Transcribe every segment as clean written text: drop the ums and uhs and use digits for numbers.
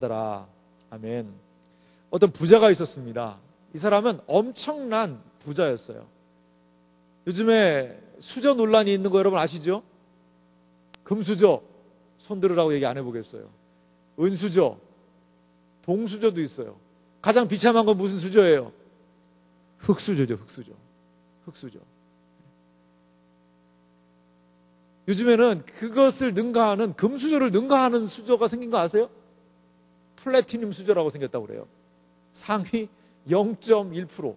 더라. 아멘. 어떤 부자가 있었습니다. 이 사람은 엄청난 부자였어요. 요즘에 수저 논란이 있는 거 여러분 아시죠? 금수저 손 들으라고 얘기 안 해보겠어요. 은수저, 동수저도 있어요. 가장 비참한 건 무슨 수저예요? 흙수저죠. 흙수저. 요즘에는 그것을 능가하는, 금수저를 능가하는 수저가 생긴 거 아세요? 플래티늄 수저라고 생겼다고 그래요. 상위 0.1%.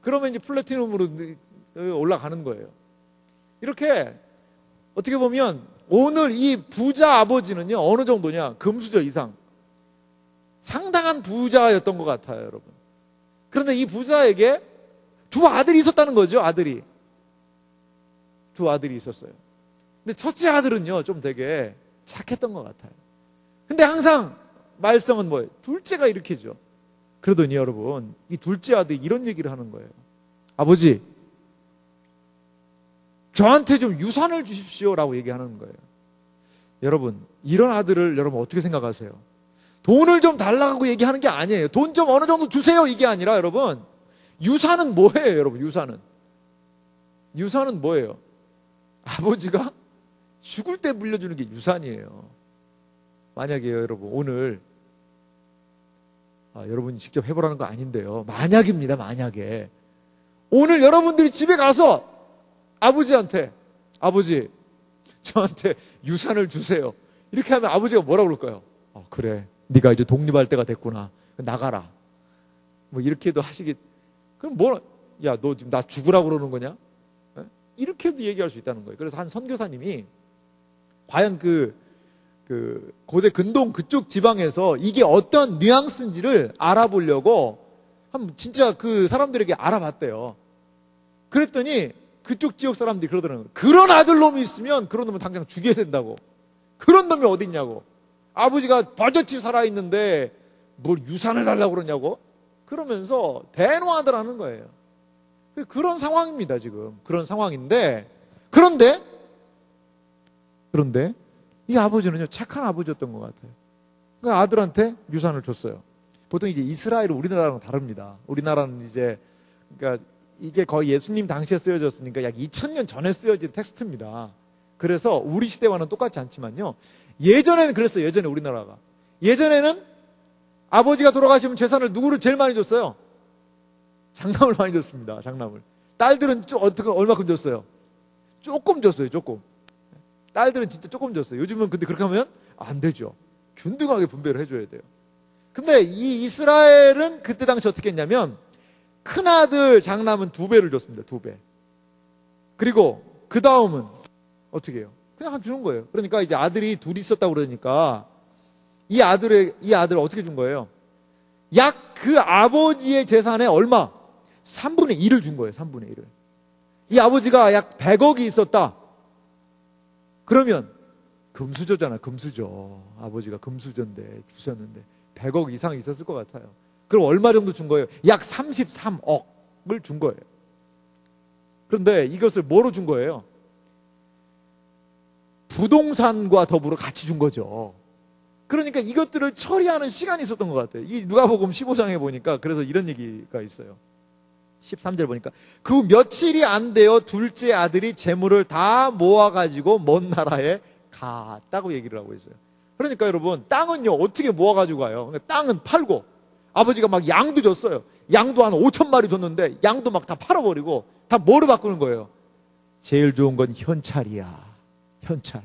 그러면 이제 플래티늄으로 올라가는 거예요. 이렇게 어떻게 보면 오늘 이 부자 아버지는요, 어느 정도냐? 금수저 이상. 상당한 부자였던 것 같아요, 여러분. 그런데 이 부자에게 두 아들이 있었다는 거죠, 아들이. 두 아들이 있었어요. 근데 첫째 아들은요, 좀 되게 착했던 것 같아요. 근데 항상 말썽은 뭐예요? 둘째가 일으키죠. 그러더니 여러분, 이 둘째 아들이 이런 얘기를 하는 거예요. 아버지, 저한테 좀 유산을 주십시오라고 얘기하는 거예요. 여러분, 이런 아들을 여러분 어떻게 생각하세요? 돈을 좀 달라고 얘기하는 게 아니에요. 돈 좀 어느 정도 주세요 이게 아니라 여러분, 유산은 뭐예요, 여러분? 유산은 뭐예요? 아버지가 죽을 때 물려주는 게 유산이에요. 만약에요, 여러분, 오늘 여러분이 직접 해보라는 거 아닌데요. 만약입니다, 만약에. 오늘 여러분들이 집에 가서 아버지한테, 아버지, 저한테 유산을 주세요. 이렇게 하면 아버지가 뭐라고 그럴까요? 그래, 네가 이제 독립할 때가 됐구나. 나가라. 뭐 이렇게도 하시겠. 그럼 뭐, 야, 너 지금 나 죽으라고 그러는 거냐? 이렇게도 얘기할 수 있다는 거예요. 그래서 한 선교사님이 과연 그 고대 근동 그쪽 지방에서 이게 어떤 뉘앙스인지를 알아보려고 진짜 그 사람들에게 알아봤대요. 그랬더니 그쪽 지역 사람들이 그러더라고요. 그런 아들놈이 있으면 그런 놈은 당장 죽여야 된다고. 그런 놈이 어디 있냐고. 아버지가 버젓이 살아있는데 뭘 유산을 달라고 그러냐고. 그러면서 대노하더라는 거예요. 그런 상황입니다, 지금. 그런 상황인데, 그런데 이 아버지는요, 착한 아버지였던 것 같아요. 그러니까 아들한테 유산을 줬어요. 보통 이제 이스라엘은 우리나라랑 다릅니다. 우리나라는 이제, 그러니까 이게 거의 예수님 당시에 쓰여졌으니까 약 2000년 전에 쓰여진 텍스트입니다. 그래서 우리 시대와는 똑같지 않지만요. 예전에는 그랬어요, 예전에 우리나라가. 예전에는 아버지가 돌아가시면 재산을 누구를 제일 많이 줬어요? 장남을 많이 줬습니다, 장남을. 딸들은 얼마큼 줬어요? 조금 줬어요, 조금. 딸들은 진짜 조금 줬어요. 요즘은 근데 그렇게 하면 안 되죠. 균등하게 분배를 해줘야 돼요. 근데 이 이스라엘은 그때 당시 어떻게 했냐면 큰아들 장남은 2배를 줬습니다. 2배. 그리고 그 다음은 어떻게 해요? 그냥 주는 거예요. 그러니까 이제 아들이 둘이 있었다고 그러니까 이 아들 어떻게 준 거예요? 약 그 아버지의 재산의 얼마? 3분의 1을 준 거예요. 3분의 1을. 이 아버지가 약 100억이 있었다. 그러면 금수저잖아, 금수저. 아버지가 금수저인데 주셨는데 100억 이상 있었을 것 같아요. 그럼 얼마 정도 준 거예요? 약 33억을 준 거예요. 그런데 이것을 뭐로 준 거예요? 부동산과 더불어 같이 준 거죠. 그러니까 이것들을 처리하는 시간이 있었던 것 같아요. 이 누가복음 15장에 보니까 그래서 이런 얘기가 있어요. 13절 보니까 그 며칠이 안 되어 둘째 아들이 재물을 다 모아가지고 먼 나라에 갔다고 얘기를 하고 있어요. 그러니까 여러분, 땅은요 어떻게 모아가지고 가요? 땅은 팔고 아버지가 막 양도 줬어요. 양도 한 5,000마리 줬는데 양도 막 다 팔아버리고 다 뭐로 바꾸는 거예요? 제일 좋은 건 현찰이야. 현찰.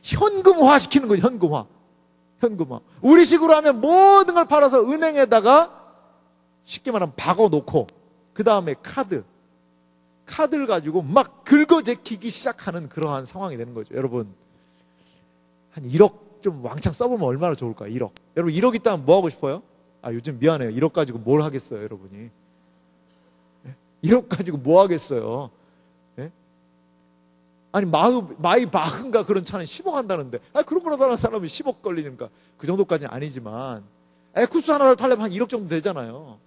현금화 시키는 거예요. 현금화. 우리 식으로 하면 모든 걸 팔아서 은행에다가 쉽게 말하면 박아놓고 그 다음에 카드를 가지고 막 긁어제키기 시작하는 그러한 상황이 되는 거죠. 여러분, 한 1억 좀 왕창 써보면 얼마나 좋을까요? 1억. 여러분 1억 있다면 뭐 하고 싶어요? 요즘 미안해요. 1억 가지고 뭘 하겠어요, 여러분이? 1억 가지고 뭐 하겠어요? 아니 마이바흐인가 그런 차는 10억 한다는데 그런 거로 다른 사람이 10억 걸리니까 그 정도까지는 아니지만 에쿠스 하나를 타려면 한 1억 정도 되잖아요.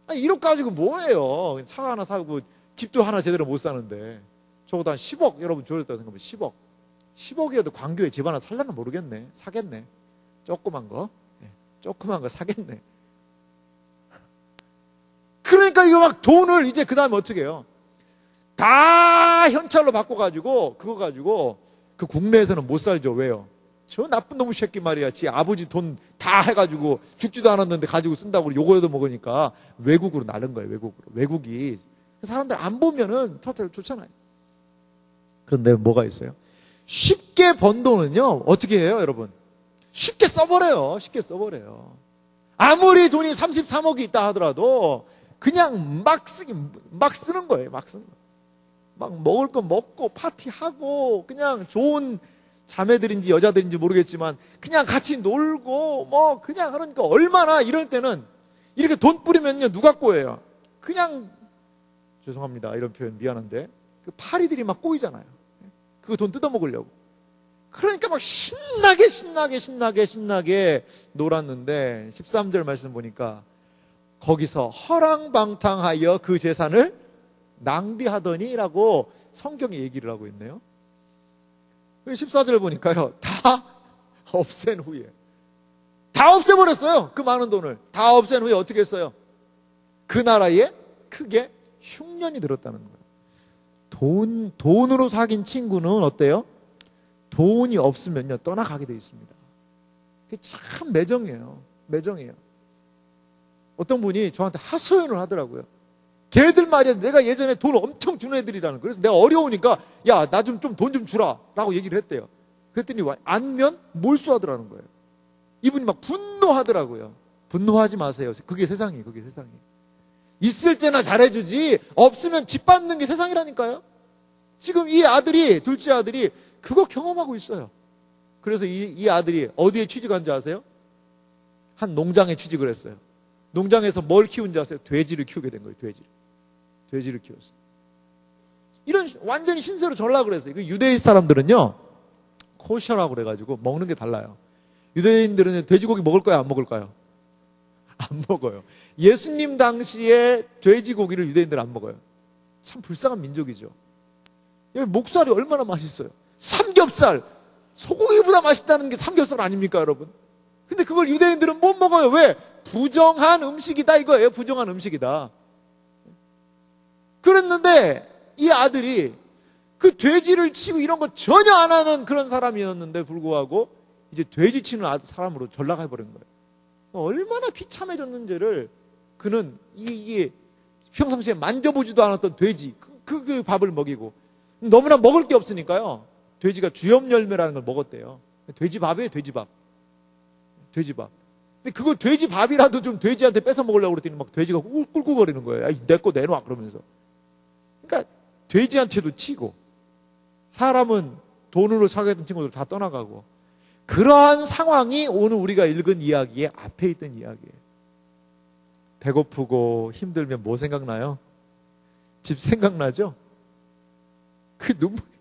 1억 가지고 뭐해요? 차 하나 사고 집도 하나 제대로 못 사는데 적어도 한 10억 여러분 줘야 된다고 생각하면 10억이어도 광교에 집 하나 살려나 모르겠네. 사겠네. 조그만 거. 조그만 거 사겠네. 그러니까 이거 막 돈을 이제 그 다음에 어떻게 해요? 다 현찰로 바꿔가지고 그거 가지고 그 국내에서는 못 살죠. 왜요? 저 나쁜 놈의 새끼 말이야. 지 아버지 돈 다 해가지고 죽지도 않았는데 가지고 쓴다고 요거라도 먹으니까 외국으로 나른 거예요. 외국으로. 외국이 사람들 안 보면은 좋잖아요. 그런데 뭐가 있어요? 쉽게 번 돈은요 어떻게 해요 여러분? 쉽게 써버려요. 쉽게 써버려요. 아무리 돈이 33억이 있다 하더라도 그냥 막 쓰는 거예요. 막 쓰는 거예요. 막 먹을 거 먹고 파티하고 그냥 좋은 자매들인지 여자들인지 모르겠지만 그냥 같이 놀고 뭐 그냥 그러니까 얼마나 이럴 때는 이렇게 돈 뿌리면요 누가 꼬여요? 그냥 죄송합니다 이런 표현 미안한데 그 파리들이 막 꼬이잖아요. 그거 돈 뜯어먹으려고. 그러니까 막 신나게 놀았는데 13절 말씀 보니까 거기서 허랑방탕하여 그 재산을 낭비하더니라고 성경이 얘기를 하고 있네요. 14절 보니까요 다 없앤 후에 다 없애버렸어요. 그 많은 돈을 다 없앤 후에 어떻게 했어요? 그 나라에 크게 흉년이 들었다는 거예요. 돈으로 사귄 친구는 어때요? 돈이 없으면요 떠나가게 돼 있습니다. 그게 참 매정이에요. 어떤 분이 저한테 하소연을 하더라고요. 걔들 말이야 내가 예전에 돈 엄청 주는 애들이라는 거예요. 그래서 내가 어려우니까 야 나 좀 돈 좀 주라 라고 얘기를 했대요. 그랬더니 안면 몰수하더라는 거예요. 이분이 막 분노하더라고요. 분노하지 마세요. 그게 세상이에요. 있을 때나 잘해주지 없으면 짓밟는 게 세상이라니까요. 지금 이 아들이 둘째 아들이 그거 경험하고 있어요. 그래서 이 아들이 어디에 취직한 줄 아세요? 한 농장에 취직을 했어요. 농장에서 뭘 키운 줄 아세요? 돼지를 키우게 된 거예요. 돼지를 키웠어요. 이런 완전히 신세로 전락을 했어요. 그 유대인 사람들은요 코셔라고 그래가지고 먹는 게 달라요. 유대인들은 돼지고기 먹을 거야 안 먹을까요? 안 먹어요. 예수님 당시에 돼지고기를 유대인들은 안 먹어요. 참 불쌍한 민족이죠. 목살이 얼마나 맛있어요. 삼겹살 소고기보다 맛있다는 게 삼겹살 아닙니까 여러분? 근데 그걸 유대인들은 못 먹어요. 왜? 부정한 음식이다 이거예요. 부정한 음식이다. 그랬는데 이 아들이 그 돼지를 치고 이런 거 전혀 안 하는 그런 사람이었는데 불구하고 이제 돼지 치는 사람으로 전락해버린 거예요. 얼마나 비참해졌는지를 그는 이게 평상시에 만져보지도 않았던 돼지 그 밥을 먹이고 너무나 먹을 게 없으니까요. 돼지가 주염열매라는 걸 먹었대요. 돼지밥이에요. 돼지밥. 근데 그걸 돼지밥이라도 좀 돼지한테 뺏어 먹으려고 그랬더니 막 돼지가 꿀꿀거리는 거예요. 내 거 내놔 그러면서. 그러니까 돼지한테도 치고 사람은 돈으로 사귀었던 친구들 다 떠나가고 그러한 상황이 오늘 우리가 읽은 이야기의 앞에 있던 이야기예요. 배고프고 힘들면 뭐 생각나요? 집 생각나죠?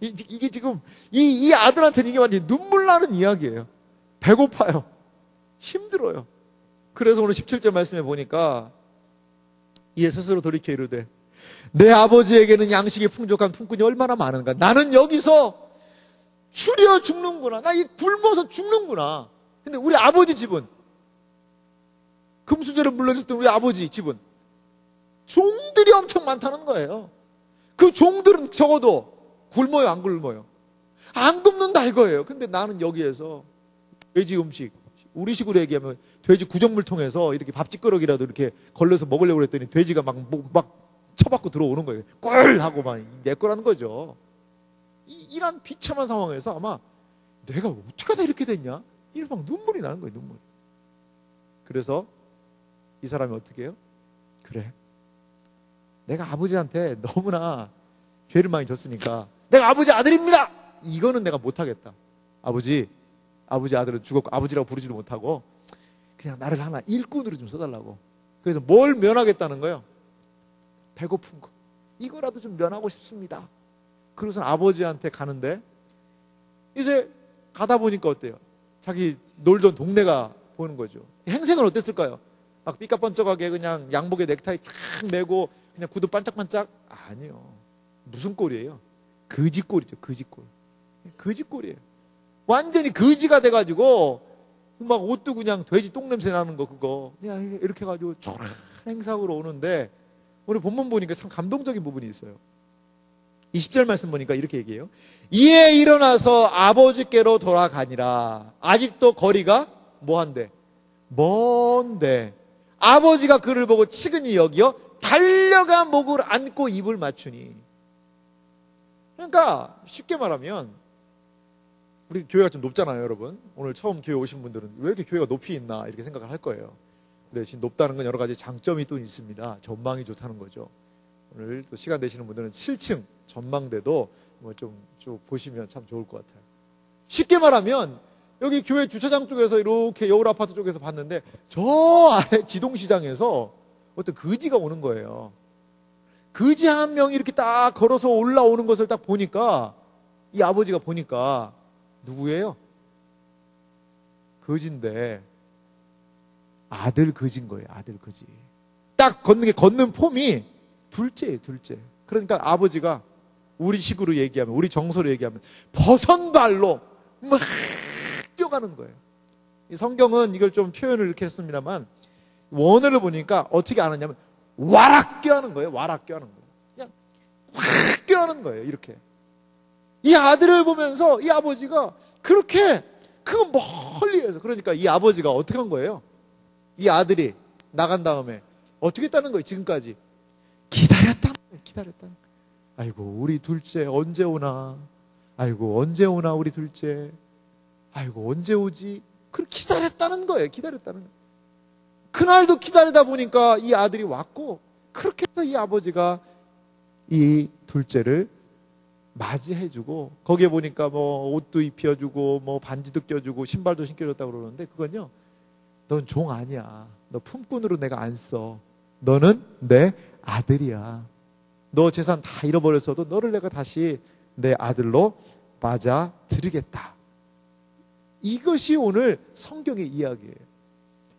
이게 지금 이 아들한테는 이게 완전히 눈물 나는 이야기예요. 배고파요. 힘들어요. 그래서 오늘 17절 말씀에 보니까 이에 스스로 돌이켜 이르되 내 아버지에게는 양식이 풍족한 품꾼이 얼마나 많은가. 나는 여기서 추려 죽는구나. 나 이 굶어서 죽는구나. 근데 우리 아버지 집은 금수저를 물려줬던 우리 아버지 집은 종들이 엄청 많다는 거예요. 그 종들은 적어도 굶어요 안 굶어요? 안 굶는다 이거예요. 근데 나는 여기에서 돼지 음식 우리 식으로 얘기하면 돼지 구정물 통해서 이렇게 밥짓거럭이라도 이렇게 걸려서 먹으려고 그랬더니 돼지가 막 쳐받고 들어오는 거예요. 꿀! 하고 막 내 거라는 거죠. 이런 비참한 상황에서 아마 내가 어떻게 하다 이렇게 됐냐? 이런 막 눈물이 나는 거예요. 눈물. 그래서 이 사람이 어떻게 해요? 그래. 내가 아버지한테 너무나 죄를 많이 졌으니까 내가 아버지 아들입니다. 이거는 내가 못하겠다. 아버지 아들은 죽었고 아버지라고 부르지도 못하고 그냥 나를 하나 일꾼으로 좀 써달라고. 그래서 뭘 면하겠다는 거예요? 배고픈 거. 이거라도 좀 면하고 싶습니다. 그래서 아버지한테 가는데 이제 가다 보니까 어때요? 자기 놀던 동네가 보는 거죠. 행색은 어땠을까요? 막 삐까뻔쩍하게 그냥 양복에 넥타이 탁 메고 그냥 구두 반짝반짝? 아니요. 무슨 꼴이에요? 거지꼴이죠. 거지꼴이에요. 완전히 거지가 돼가지고 막 옷도 그냥 돼지 똥냄새 나는 거 그거 그냥 이렇게 해가지고 초라한 행상으로 오는데 오늘 본문 보니까 참 감동적인 부분이 있어요. 20절 말씀 보니까 이렇게 얘기해요. 이에 일어나서 아버지께로 돌아가니라. 아직도 거리가 뭐한데? 먼데 아버지가 그를 보고 치근히 여기어 달려가 목을 안고 입을 맞추니. 그러니까 쉽게 말하면 우리 교회가 좀 높잖아요, 여러분. 오늘 처음 교회 오신 분들은 왜 이렇게 교회가 높이 있나 이렇게 생각을 할 거예요. 근데 지금 높다는 건 여러 가지 장점이 또 있습니다. 전망이 좋다는 거죠. 오늘 또 시간 되시는 분들은 7층 전망대도 뭐 좀 보시면 참 좋을 것 같아요. 쉽게 말하면 여기 교회 주차장 쪽에서 이렇게 여울 아파트 쪽에서 봤는데 저 아래 지동시장에서 어떤 거지가 오는 거예요. 거지 한 명이 이렇게 딱 걸어서 올라오는 것을 딱 보니까 이 아버지가 보니까 누구예요? 거지인데 아들 거지인 거예요. 아들 거지. 딱 걷는 폼이 둘째예요. 둘째. 그러니까 아버지가 우리 식으로 얘기하면 우리 정서로 얘기하면 버선발로 막 뛰어가는 거예요. 이 성경은 이걸 좀 표현을 이렇게 했습니다만 원어를 보니까 어떻게 아느냐면 와락 껴하는 거예요. 와락 껴하는 거예요. 그냥 확 껴하는 거예요. 이렇게. 이 아들을 보면서 이 아버지가 그렇게 그 멀리에서 그러니까 이 아버지가 어떻게 한 거예요? 이 아들이 나간 다음에 어떻게 했다는 거예요? 지금까지 기다렸다는 거예요. 기다렸다는 거예요. 아이고 우리 둘째 언제 오나. 아이고 언제 오나 우리 둘째. 아이고 언제 오지? 그걸 기다렸다는 거예요. 기다렸다는 거예요. 그날도 기다리다 보니까 이 아들이 왔고 그렇게 해서 이 아버지가 이 둘째를 맞이해주고 거기에 보니까 뭐 옷도 입혀주고 뭐 반지도 껴주고 신발도 신겨줬다고 그러는데 그건요, 넌 종 아니야. 너 품꾼으로 내가 안 써. 너는 내 아들이야. 너 재산 다 잃어버렸어도 너를 내가 다시 내 아들로 맞아들이겠다. 이것이 오늘 성경의 이야기예요.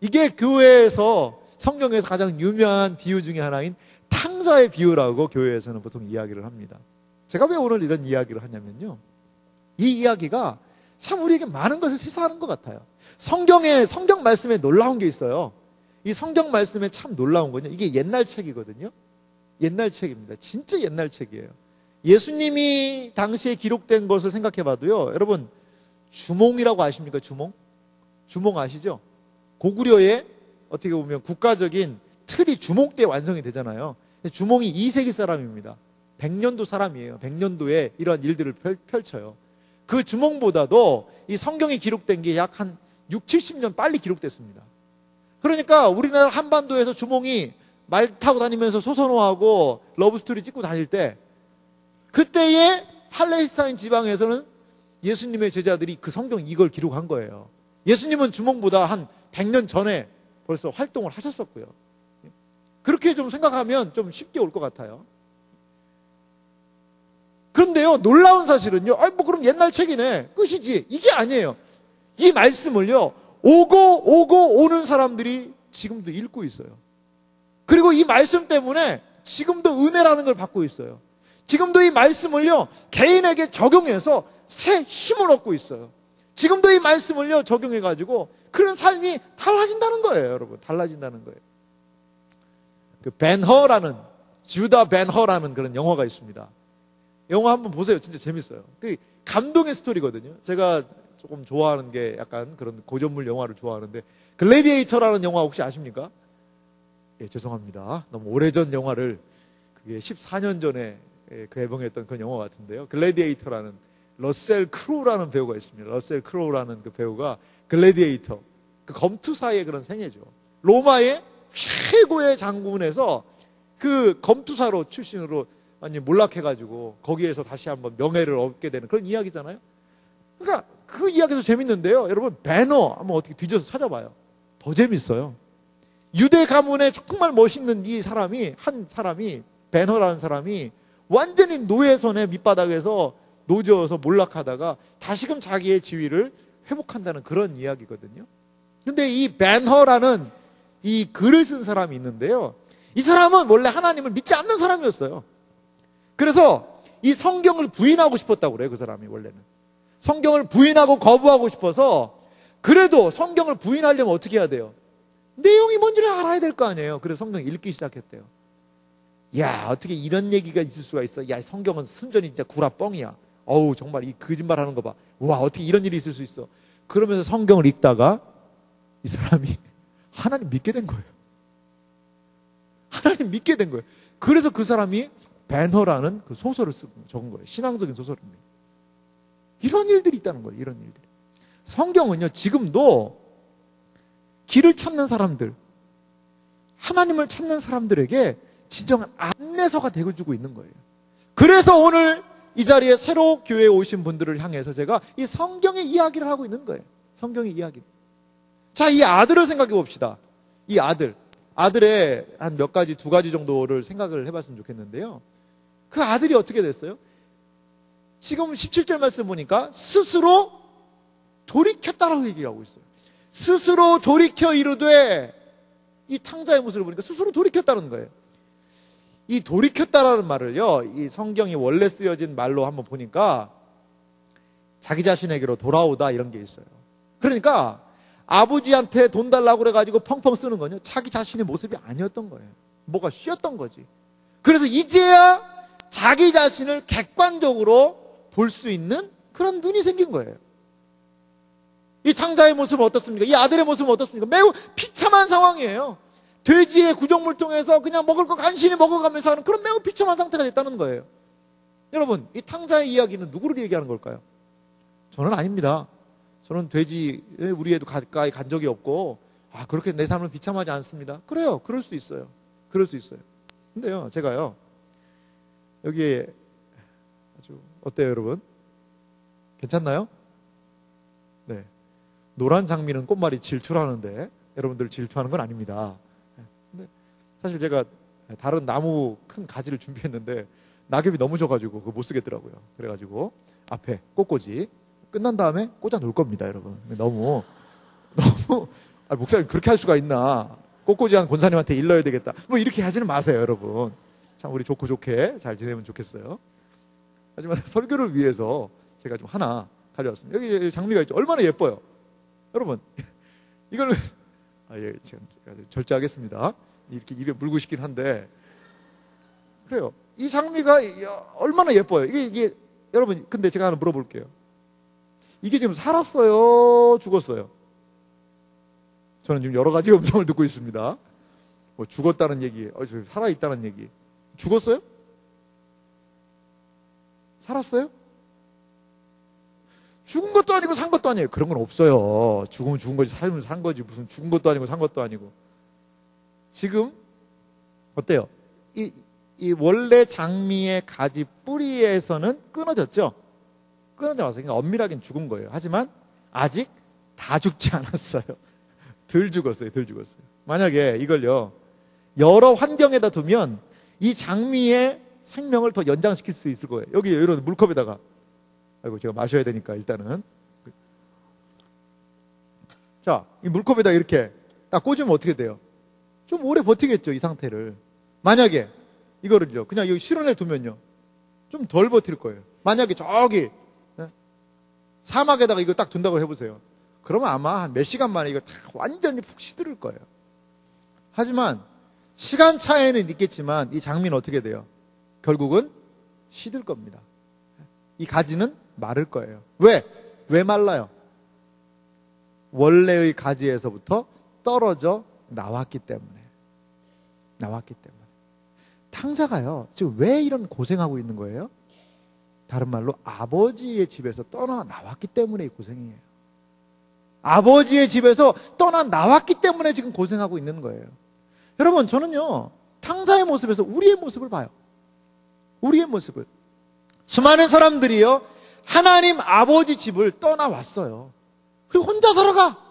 이게 교회에서 성경에서 가장 유명한 비유 중에 하나인 탕자의 비유라고 교회에서는 보통 이야기를 합니다. 제가 왜 오늘 이런 이야기를 하냐면요, 이 이야기가 참 우리에게 많은 것을 시사하는 것 같아요. 성경 말씀에 놀라운 게 있어요. 이 성경 말씀에 참 놀라운 건요, 이게 옛날 책이거든요. 옛날 책입니다. 진짜 옛날 책이에요. 예수님이 당시에 기록된 것을 생각해 봐도요, 여러분 주몽이라고 아십니까? 주몽 아시죠? 고구려의 어떻게 보면 국가적인 틀이 주몽 때 완성이 되잖아요. 주몽이 2세기 사람입니다. 100년도 사람이에요. 100년도에 이러한 일들을 펼쳐요. 그 주몽보다도 이 성경이 기록된 게 약 한 6, 70년 빨리 기록됐습니다. 그러니까 우리나라 한반도에서 주몽이 말 타고 다니면서 소선호하고 러브스토리 찍고 다닐 때, 그때의 팔레스타인 지방에서는 예수님의 제자들이 그 성경 이걸 기록한 거예요. 예수님은 주몽보다 한 100년 전에 벌써 활동을 하셨었고요. 그렇게 좀 생각하면 좀 쉽게 올 것 같아요. 그런데요, 놀라운 사실은요, 뭐 그럼 옛날 책이네, 끝이지, 이게 아니에요. 이 말씀을요, 오고 오는 사람들이 지금도 읽고 있어요. 그리고 이 말씀 때문에 지금도 은혜라는 걸 받고 있어요. 지금도 이 말씀을요, 개인에게 적용해서 새 힘을 얻고 있어요. 지금도 이 말씀을요, 적용해가지고 그런 삶이 달라진다는 거예요, 여러분. 달라진다는 거예요. 그 주다 벤허라는 그런 영화가 있습니다. 영화 한번 보세요. 진짜 재밌어요. 그 감동의 스토리거든요. 제가 조금 좋아하는 게 약간 그런 고전물 영화를 좋아하는데, 글래디에이터라는 영화 혹시 아십니까? 예, 죄송합니다. 너무 오래전 영화를, 그게 14년 전에 개봉했던 그런 영화 같은데요. 글래디에이터라는 러셀 크로우라는 배우가 있습니다. 러셀 크로우라는 그 배우가 글래디에이터, 그 검투사의 그런 생애죠. 로마의 최고의 장군에서 그 검투사로 출신으로 완전히 몰락해가지고 거기에서 다시 한번 명예를 얻게 되는 그런 이야기잖아요. 그러니까 그 이야기도 재밌는데요, 여러분 배너 한번 어떻게 뒤져서 찾아봐요. 더 재밌어요. 유대 가문에 정말 멋있는 한 사람이 배너라는 사람이 완전히 노예 손의 밑바닥에서 노저어서 몰락하다가 다시금 자기의 지위를 회복한다는 그런 이야기거든요. 근데 이 벤허라는 이 글을 쓴 사람이 있는데요, 이 사람은 원래 하나님을 믿지 않는 사람이었어요. 그래서 이 성경을 부인하고 싶었다고 그래요. 그 사람이 원래는 성경을 부인하고 거부하고 싶어서 그래도 성경을 부인하려면 어떻게 해야 돼요? 내용이 뭔지를 알아야 될 거 아니에요. 그래서 성경 읽기 시작했대요. 야, 어떻게 이런 얘기가 있을 수가 있어? 야, 성경은 순전히 진짜 구라 뻥이야. 어우, 정말 이 거짓말 하는 거 봐. 와, 어떻게 이런 일이 있을 수 있어? 그러면서 성경을 읽다가 이 사람이 하나님 믿게 된 거예요. 하나님 믿게 된 거예요. 그래서 그 사람이 배너라는 그 소설을 적은 거예요. 신앙적인 소설입니다. 이런 일들이 있다는 거예요. 이런 일들이. 성경은요, 지금도 길을 찾는 사람들, 하나님을 찾는 사람들에게 진정한 안내서가 되어주고 있는 거예요. 그래서 오늘 이 자리에 새로 교회에 오신 분들을 향해서 제가 이 성경의 이야기를 하고 있는 거예요. 성경의 이야기. 자, 이 아들을 생각해 봅시다. 이 아들의 한 몇 가지, 두 가지 정도를 생각을 해봤으면 좋겠는데요. 그 아들이 어떻게 됐어요? 지금 17절 말씀 보니까 스스로 돌이켰다라고 얘기하고 있어요. 스스로 돌이켜 이르되, 이 탕자의 모습을 보니까 스스로 돌이켰다는 거예요. 이 돌이켰다라는 말을요, 이 성경이 원래 쓰여진 말로 한번 보니까 자기 자신에게로 돌아오다 이런 게 있어요. 그러니까 아버지한테 돈 달라고 그래가지고 펑펑 쓰는 건요, 자기 자신의 모습이 아니었던 거예요. 뭐가 쉬었던 거지. 그래서 이제야 자기 자신을 객관적으로 볼 수 있는 그런 눈이 생긴 거예요. 이 탕자의 모습은 어떻습니까? 이 아들의 모습은 어떻습니까? 매우 비참한 상황이에요. 돼지의 구정물 통해서 그냥 먹을 거 간신히 먹어가면서 하는 그런 매우 비참한 상태가 됐다는 거예요. 여러분, 이 탕자의 이야기는 누구를 얘기하는 걸까요? 저는 아닙니다. 저는 돼지, 우리 애도 가까이 간 적이 없고, 그렇게 내 삶을 비참하지 않습니다. 그래요. 그럴 수 있어요. 그럴 수 있어요. 근데요, 제가요, 여기에 아주, 어때요, 여러분? 괜찮나요? 네. 노란 장미는 꽃말이 질투라는데, 여러분들 질투하는 건 아닙니다. 근데 사실 제가 다른 나무 큰 가지를 준비했는데, 낙엽이 너무 져가지고 그거 못 쓰겠더라고요. 그래가지고, 앞에 꽃꽂이. 끝난 다음에 꽂아 놓을 겁니다, 여러분. 너무, 목사님 그렇게 할 수가 있나. 꽃꽂이한 권사님한테 일러야 되겠다. 뭐 이렇게 하지는 마세요, 여러분. 참, 우리 좋고 좋게 잘 지내면 좋겠어요. 하지만 설교를 위해서 제가 좀 하나 가져왔습니다. 여기 장미가 있죠. 얼마나 예뻐요. 여러분, 이걸, 제가 절제하겠습니다. 이렇게 입에 물고 싶긴 한데. 그래요. 이 장미가 얼마나 예뻐요. 이게, 여러분, 근데 제가 하나 물어볼게요. 이게 지금 살았어요? 죽었어요? 저는 지금 여러 가지 음성을 듣고 있습니다. 뭐 죽었다는 얘기, 살아있다는 얘기. 죽었어요? 살았어요? 죽은 것도 아니고 산 것도 아니에요. 그런 건 없어요. 죽으면 죽은 거지, 살면 산 거지. 무슨 죽은 것도 아니고 산 것도 아니고. 지금 어때요? 이 원래 장미의 가지 뿌리에서는 끊어졌죠? 끊어져 왔어요. 그러니까 엄밀하게는 죽은 거예요. 하지만 아직 다 죽지 않았어요. 덜 죽었어요. 만약에 이걸요, 여러 환경에다 두면 이 장미의 생명을 더 연장시킬 수 있을 거예요. 여기 이런 물컵에다가, 제가 마셔야 되니까 일단은. 자, 이 물컵에다 이렇게 딱 꽂으면 어떻게 돼요? 좀 오래 버티겠죠, 이 상태를. 만약에 이거를요, 그냥 여기 실온에 두면요, 좀 덜 버틸 거예요. 만약에 저기 사막에다가 이거 딱 둔다고 해보세요. 그러면 아마 한 몇 시간 만에 이거 다 완전히 푹 시들을 거예요. 하지만 시간 차이는 있겠지만 이 장미는 어떻게 돼요? 결국은 시들 겁니다. 이 가지는 마를 거예요. 왜 말라요? 원래의 가지에서부터 떨어져 나왔기 때문에. 탕자가요, 지금 왜 이런 고생하고 있는 거예요? 다른 말로 아버지의 집에서 떠나 나왔기 때문에 고생이에요. 아버지의 집에서 떠나 나왔기 때문에 지금 고생하고 있는 거예요. 여러분, 저는요, 탕자의 모습에서 우리의 모습을 봐요. 우리의 모습을. 수많은 사람들이요, 하나님 아버지 집을 떠나왔어요. 그리고 혼자 살아가.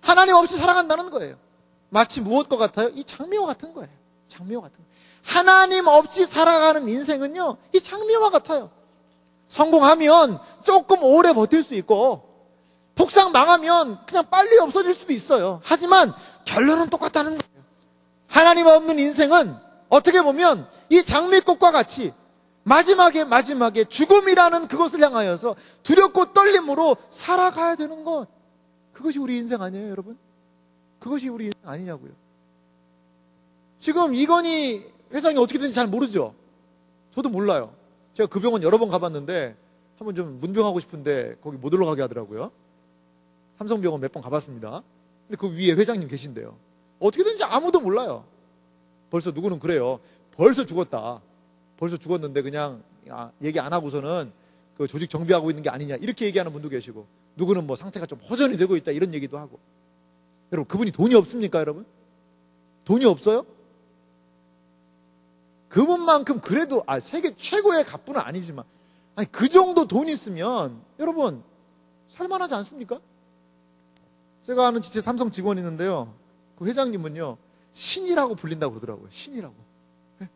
하나님 없이 살아간다는 거예요. 마치 무엇과 같아요? 이 장미와 같은 거예요. 하나님 없이 살아가는 인생은요, 이 장미와 같아요. 성공하면 조금 오래 버틸 수 있고, 복상 망하면 그냥 빨리 없어질 수도 있어요. 하지만 결론은 똑같다는 거예요. 하나님 없는 인생은 어떻게 보면 이 장미꽃과 같이 마지막에 죽음이라는 그것을 향하여서 두렵고 떨림으로 살아가야 되는 것. 그것이 우리 인생 아니에요, 여러분? 그것이 우리 인생 아니냐고요. 지금 이건희 회장이 어떻게 되는지 잘 모르죠? 저도 몰라요. 제가 그 병원 여러 번 가봤는데 한번 좀 문병하고 싶은데 거기 못 올라가게 하더라고요. 삼성병원 몇 번 가봤습니다. 근데 그 위에 회장님 계신데요. 어떻게 되는지 아무도 몰라요. 벌써 누구는 그래요. 벌써 죽었다. 벌써 죽었는데 그냥 얘기 안 하고서는 그 조직 정비하고 있는 게 아니냐 이렇게 얘기하는 분도 계시고, 누구는 뭐 상태가 좀 호전이 되고 있다 이런 얘기도 하고. 여러분, 그분이 돈이 없습니까, 여러분? 돈이 없어요? 그분만큼 그래도 세계 최고의 갑부는 아니지만 그 정도 돈 있으면 여러분 살만하지 않습니까? 제가 아는 지체 삼성 직원이 있는데요. 그 회장님은요 신이라고 불린다고 그러더라고요. 신이라고. 왜?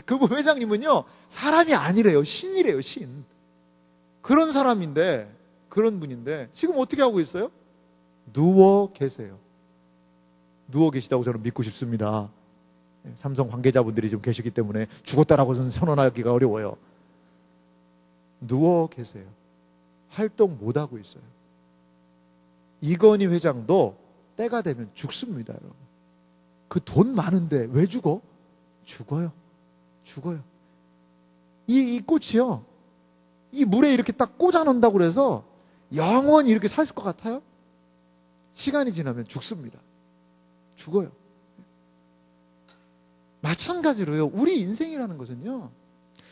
그분 회장님은요 사람이 아니래요. 신이래요. 신. 그런 사람인데, 그런 분인데 지금 어떻게 하고 있어요? 누워 계세요. 누워 계시다고 저는 믿고 싶습니다. 삼성 관계자분들이 좀 계시기 때문에 죽었다라고 저는 선언하기가 어려워요. 누워 계세요. 활동 못하고 있어요. 이건희 회장도 때가 되면 죽습니다, 여러분. 그 돈 많은데 왜 죽어? 죽어요. 이 꽃이요, 이 물에 이렇게 딱 꽂아 놓는다고 그래서 영원히 이렇게 살 것 같아요? 시간이 지나면 죽습니다. 죽어요. 마찬가지로요, 우리 인생이라는 것은요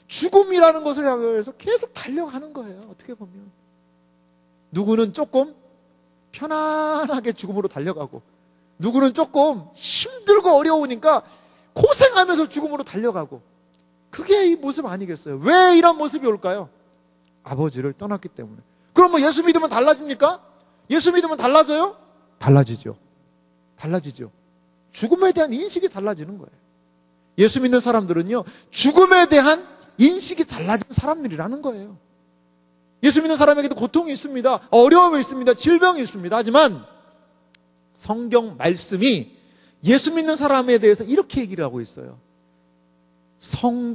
죽음이라는 것을 향해서 계속 달려가는 거예요. 어떻게 보면 누구는 조금 편안하게 죽음으로 달려가고, 누구는 조금 힘들고 어려우니까 고생하면서 죽음으로 달려가고, 그게 이 모습 아니겠어요? 왜 이런 모습이 올까요? 아버지를 떠났기 때문에. 그럼 뭐 예수 믿으면 달라집니까? 예수 믿으면 달라져요? 달라지죠. 죽음에 대한 인식이 달라지는 거예요. 예수 믿는 사람들은요 죽음에 대한 인식이 달라진 사람들이라는 거예요. 예수 믿는 사람에게도 고통이 있습니다. 어려움이 있습니다. 질병이 있습니다. 하지만 성경 말씀이 예수 믿는 사람에 대해서 이렇게 얘기를 하고 있어요.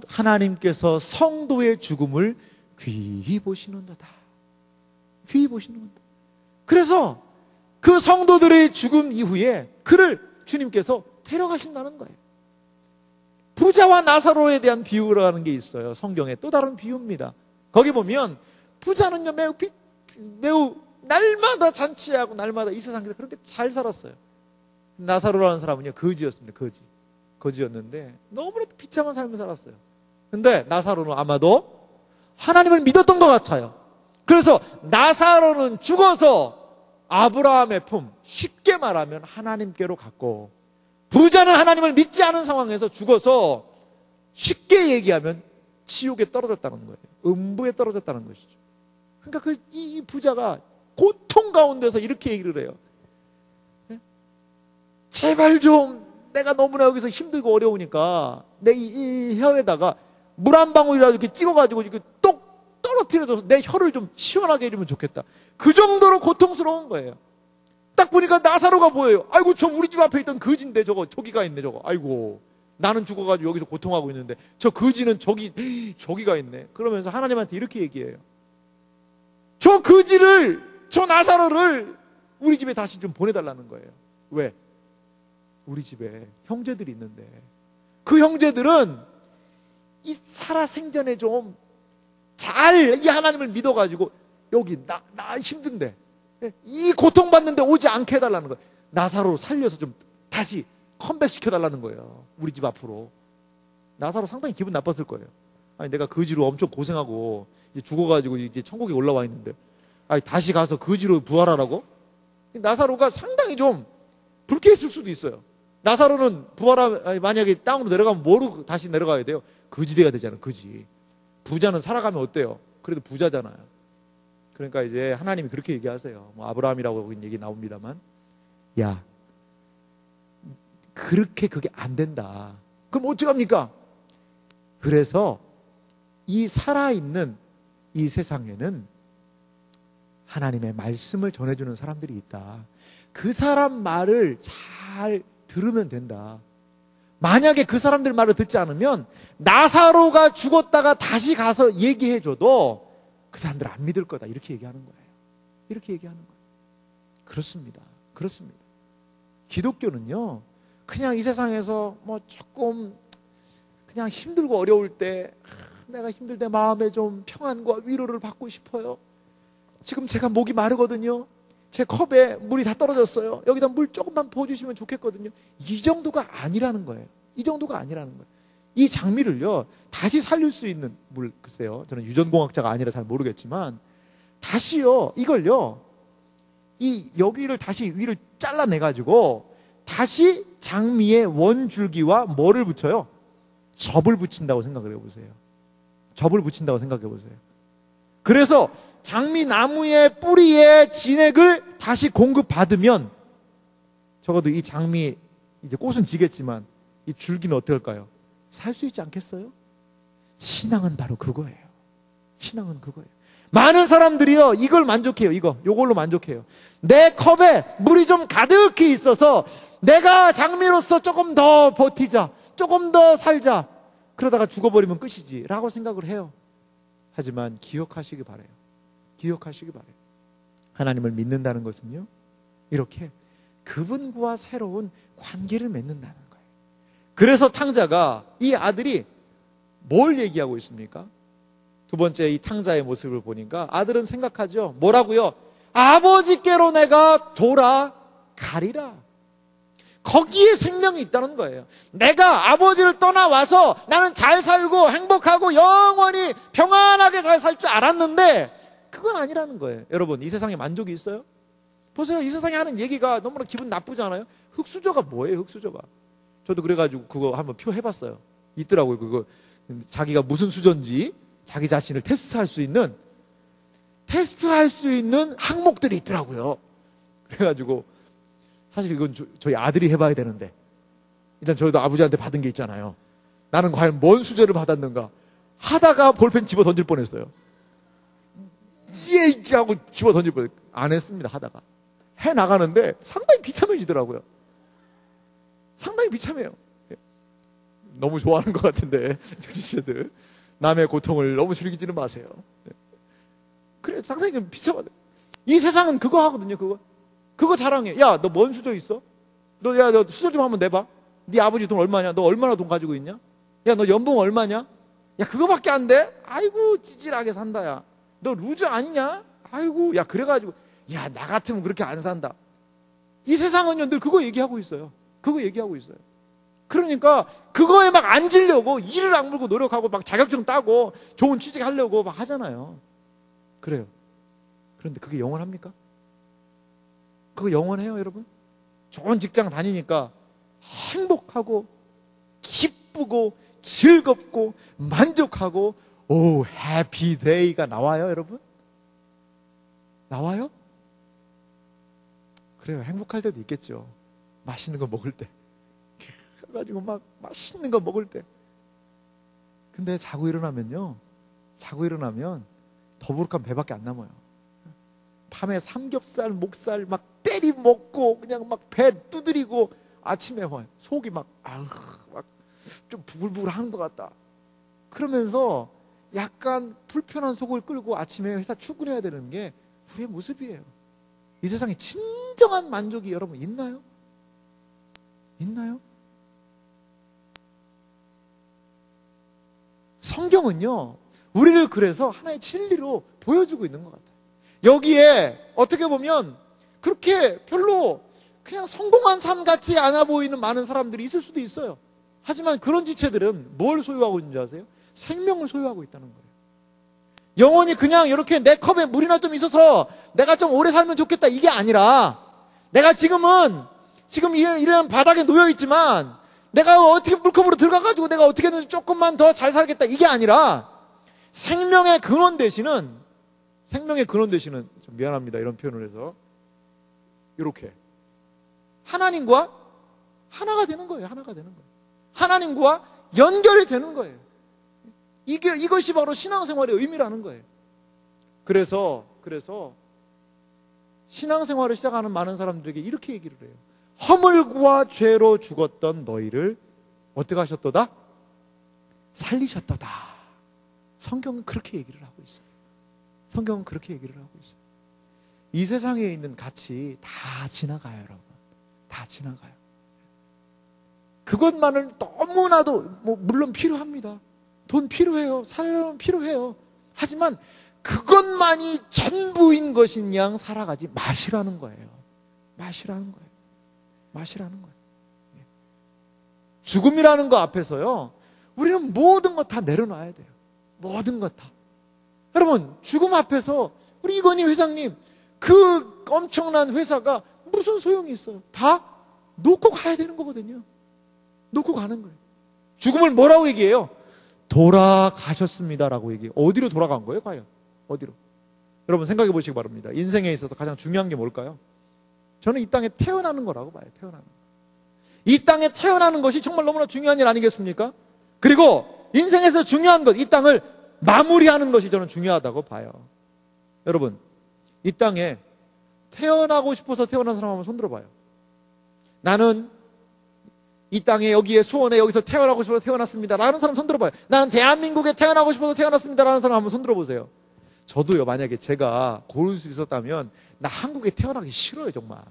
하나님께서 성도의 죽음을 귀히 보시는도다. 귀히 보시는도다. 그래서 그 성도들의 죽음 이후에 그를 주님께서 데려가신다는 거예요. 부자와 나사로에 대한 비유라는 게 있어요. 성경에 또 다른 비유입니다. 거기 보면 부자는요 매우 날마다 잔치하고 날마다 이 세상에서 그렇게 잘 살았어요. 나사로라는 사람은요 거지였습니다. 거지였는데 너무나도 비참한 삶을 살았어요. 근데 나사로는 아마도 하나님을 믿었던 것 같아요. 그래서 나사로는 죽어서 아브라함의 품, 쉽게 말하면 하나님께로 갔고, 부자는 하나님을 믿지 않은 상황에서 죽어서 쉽게 얘기하면 지옥에 떨어졌다는 거예요. 음부에 떨어졌다는 것이죠. 그러니까 이 부자가 고통 가운데서 이렇게 얘기를 해요. 제발 좀 내가 너무나 여기서 힘들고 어려우니까 내 이 혀에다가 물 한 방울이라도 이렇게 찍어가지고 이렇게 똑 떨어뜨려줘서 내 혀를 좀 시원하게 해주면 좋겠다. 그 정도로 고통스러운 거예요. 딱 보니까 나사로가 보여요. 아이고 저 우리 집 앞에 있던 거지인데 저기가 있네 저거. 아이고 나는 죽어가지고 여기서 고통하고 있는데 저 거지는 저기가 있네. 그러면서 하나님한테 이렇게 얘기해요. 저 거지를, 저 나사로를 우리 집에 다시 좀 보내달라는 거예요. 왜? 우리 집에 형제들이 있는데 그 형제들은 이 살아생전에 좀 잘 이 하나님을 믿어가지고 여기 나 힘든데 이 고통받는데 오지 않게 해달라는 거예요. 나사로 살려서 좀 다시 컴백시켜달라는 거예요. 우리 집 앞으로. 나사로 상당히 기분 나빴을 거예요. 아니 내가 거지로 엄청 고생하고 이제 죽어가지고 이제 천국에 올라와 있는데 아니 다시 가서 거지로 부활하라고? 나사로가 상당히 좀 불쾌했을 수도 있어요. 나사로는 만약에 땅으로 내려가면 뭐로 다시 내려가야 돼요? 거지돼야 되잖아요. 거지. 부자는 살아가면 어때요? 그래도 부자잖아요. 그러니까 이제 하나님이 그렇게 얘기하세요. 뭐 아브라함이라고 얘기 나옵니다만, 야, 그게 안 된다. 그럼 어떡합니까? 그래서 이 살아있는 이 세상에는 하나님의 말씀을 전해주는 사람들이 있다. 그 사람 말을 잘 들으면 된다. 만약에 그 사람들 말을 듣지 않으면 나사로가 죽었다가 다시 가서 얘기해줘도 그 사람들 안 믿을 거다. 이렇게 얘기하는 거예요. 이렇게 얘기하는 거예요. 그렇습니다. 그렇습니다. 기독교는요, 그냥 이 세상에서 뭐 조금 그냥 힘들고 어려울 때, 내가 힘들 때 마음에 좀 평안과 위로를 받고 싶어요. 지금 제가 목이 마르거든요. 제 컵에 물이 다 떨어졌어요. 여기다 물 조금만 부어주시면 좋겠거든요. 이 정도가 아니라는 거예요. 이 정도가 아니라는 거예요. 이 장미를요, 다시 살릴 수 있는, 글쎄요, 저는 유전공학자가 아니라 잘 모르겠지만, 다시요, 이걸요, 여기를 다시 위를 잘라내가지고, 다시 장미의 원줄기와 뭐를 붙여요? 접을 붙인다고 생각을 해보세요. 접을 붙인다고 생각해 보세요. 그래서 장미나무의 뿌리에 진액을 다시 공급받으면 적어도 이 장미, 이제 꽃은 지겠지만 이 줄기는 어떻게 할까요? 살 수 있지 않겠어요? 신앙은 바로 그거예요. 신앙은 그거예요. 많은 사람들이요, 이걸 만족해요. 요걸로 만족해요. 내 컵에 물이 좀 가득히 있어서 내가 장미로서 조금 더 버티자, 조금 더 살자, 그러다가 죽어버리면 끝이지 라고 생각을 해요. 하지만 기억하시기 바라요. 기억하시기 바라요. 하나님을 믿는다는 것은요, 이렇게 그분과 새로운 관계를 맺는다는 거예요. 그래서 탕자가, 이 아들이 뭘 얘기하고 있습니까? 두 번째 이 탕자의 모습을 보니까 아들은 생각하죠. 뭐라고요? 아버지께로 내가 돌아가리라. 거기에 생명이 있다는 거예요. 내가 아버지를 떠나와서 나는 잘 살고 행복하고 영원히 평안하게 잘 살 줄 알았는데 그건 아니라는 거예요. 여러분, 이 세상에 만족이 있어요? 보세요. 이 세상에 하는 얘기가 너무나 기분 나쁘지 않아요? 흑수저가 뭐예요? 흑수저가. 저도 그래가지고 그거 한번 표 해봤어요. 있더라고요. 그거 자기가 무슨 수저인지 자기 자신을 테스트할 수 있는 항목들이 있더라고요. 그래가지고 사실 이건 저희 아들이 해봐야 되는데, 일단 저희도 아버지한테 받은 게 있잖아요. 나는 과연 뭔 수저를 받았는가 하다가 볼펜 집어 던질 뻔했어요. 예! 하고 집어 던질 뻔했어요. 안 했습니다. 하다가 해나가는데 상당히 비참해지더라고요. 상당히 비참해요. 너무 좋아하는 것 같은데 정치씨들, 남의 고통을 너무 즐기지는 마세요. 그래, 상당히 좀 비참하다. 이 세상은 그거 하거든요. 그거 자랑해. 야, 너 뭔 수저 있어? 너 수저 좀 한번 내봐. 네 아버지 돈 얼마냐? 너 얼마나 돈 가지고 있냐? 야, 너 연봉 얼마냐? 야, 그거밖에 안 돼? 아이고, 찌질하게 산다. 야, 너 루저 아니냐? 아이고, 야, 그래가지고, 야, 나 같으면 그렇게 안 산다. 이 세상은요, 늘 그거 얘기하고 있어요. 그거 얘기하고 있어요. 그러니까 그거에 막 앉으려고 이를 악물고 노력하고 막 자격증 따고 좋은 취직하려고 막 하잖아요. 그래요. 그런데 그게 영원합니까? 그거 영원해요, 여러분? 좋은 직장 다니니까 행복하고 기쁘고 즐겁고 만족하고 오, 해피데이가 나와요, 여러분? 나와요? 그래요. 행복할 때도 있겠죠. 맛있는 거 먹을 때. 그래가지고 막 맛있는 거 먹을 때. 근데 자고 일어나면 더부룩한 배밖에 안 남아요. 밤에 삼겹살, 목살 막 때리 먹고 그냥 막 배 두드리고 아침에 속이 막 좀 부글부글한 것 같다. 그러면서 약간 불편한 속을 끌고 아침에 회사 출근해야 되는 게 우리의 모습이에요. 이 세상에 진정한 만족이 여러분 있나요? 있나요? 성경은요, 우리를 그래서 하나의 진리로 보여주고 있는 것 같아요. 여기에 어떻게 보면 그렇게 별로 그냥 성공한 삶 같지 않아 보이는 많은 사람들이 있을 수도 있어요. 하지만 그런 지체들은 뭘 소유하고 있는지 아세요? 생명을 소유하고 있다는 거예요. 영원히 그냥 이렇게 내 컵에 물이나 좀 있어서 내가 좀 오래 살면 좋겠다, 이게 아니라 내가 지금 이런 바닥에 놓여있지만 내가 어떻게 물컵으로 들어가가지고 내가 어떻게든 조금만 더 잘 살겠다, 이게 아니라 생명의 근원 되시는, 좀 미안합니다, 이런 표현을 해서, 이렇게 하나님과 하나가 되는 거예요. 하나가 되는 거예요. 하나님과 연결이 되는 거예요. 이것이 바로 신앙생활의 의미라는 거예요. 그래서 신앙생활을 시작하는 많은 사람들에게 이렇게 얘기를 해요. 허물과 죄로 죽었던 너희를 어떻게 하셨도다? 살리셨도다. 성경은 그렇게 얘기를 하고 있어요. 성경은 그렇게 얘기를 하고 있어요. 이 세상에 있는 가치 다 지나가요, 여러분. 다 지나가요. 그것만을 너무나도 물론 필요합니다. 돈 필요해요. 살려면 필요해요. 하지만 그것만이 전부인 것인 양 살아가지 마시라는 거예요. 마시라는 거예요. 마시라는 거예요. 죽음이라는 거 앞에서요, 우리는 모든 것 다 내려놔야 돼요. 모든 것 다. 여러분, 죽음 앞에서 우리 이건희 회장님, 그 엄청난 회사가 무슨 소용이 있어요? 다 놓고 가야 되는 거거든요. 놓고 가는 거예요. 죽음을 뭐라고 얘기해요? 돌아가셨습니다라고 얘기해요. 어디로 돌아간 거예요, 과연? 어디로? 여러분 생각해 보시기 바랍니다. 인생에 있어서 가장 중요한 게 뭘까요? 저는 이 땅에 태어나는 거라고 봐요. 태어나는 거. 이 땅에 태어나는 것이 정말 너무나 중요한 일 아니겠습니까? 그리고 인생에서 중요한 것, 이 땅을 마무리하는 것이 저는 중요하다고 봐요. 여러분, 이 땅에 태어나고 싶어서 태어난 사람 한번 손 들어봐요. 나는 이 땅에 여기에 수원에 여기서 태어나고 싶어서 태어났습니다 라는 사람 손 들어봐요. 나는 대한민국에 태어나고 싶어서 태어났습니다 라는 사람 한번 손 들어보세요. 저도요, 만약에 제가 고를 수 있었다면 나 한국에 태어나기 싫어요. 정말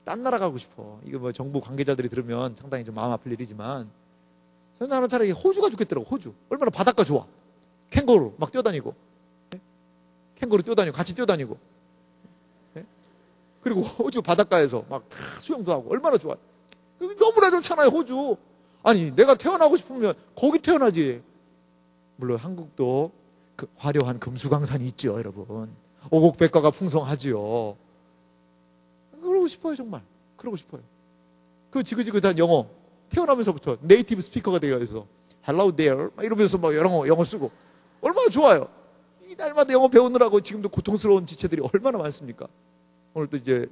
딴 나라 가고 싶어. 이거 뭐 정부 관계자들이 들으면 상당히 좀 마음 아플 일이지만 저는 차라리 호주가 좋겠더라고. 호주 얼마나 바닷가 좋아. 캥거루 막 뛰어다니고, 캥거루 뛰어다니고 같이 뛰어다니고, 그리고 호주 바닷가에서 막 수영도 하고 얼마나 좋아. 너무나 좋잖아요, 호주. 아니, 내가 태어나고 싶으면 거기 태어나지. 물론 한국도 그 화려한 금수강산이 있죠, 여러분. 오곡백과가 풍성하지요. 그러고 싶어요, 정말. 그러고 싶어요. 그 지긋지긋한 영어, 태어나면서부터 네이티브 스피커가 되어서 Hello there 막 이러면서 막 영어 쓰고 얼마나 좋아요. 이 날마다 영어 배우느라고 지금도 고통스러운 지체들이 얼마나 많습니까? 오늘 또 이제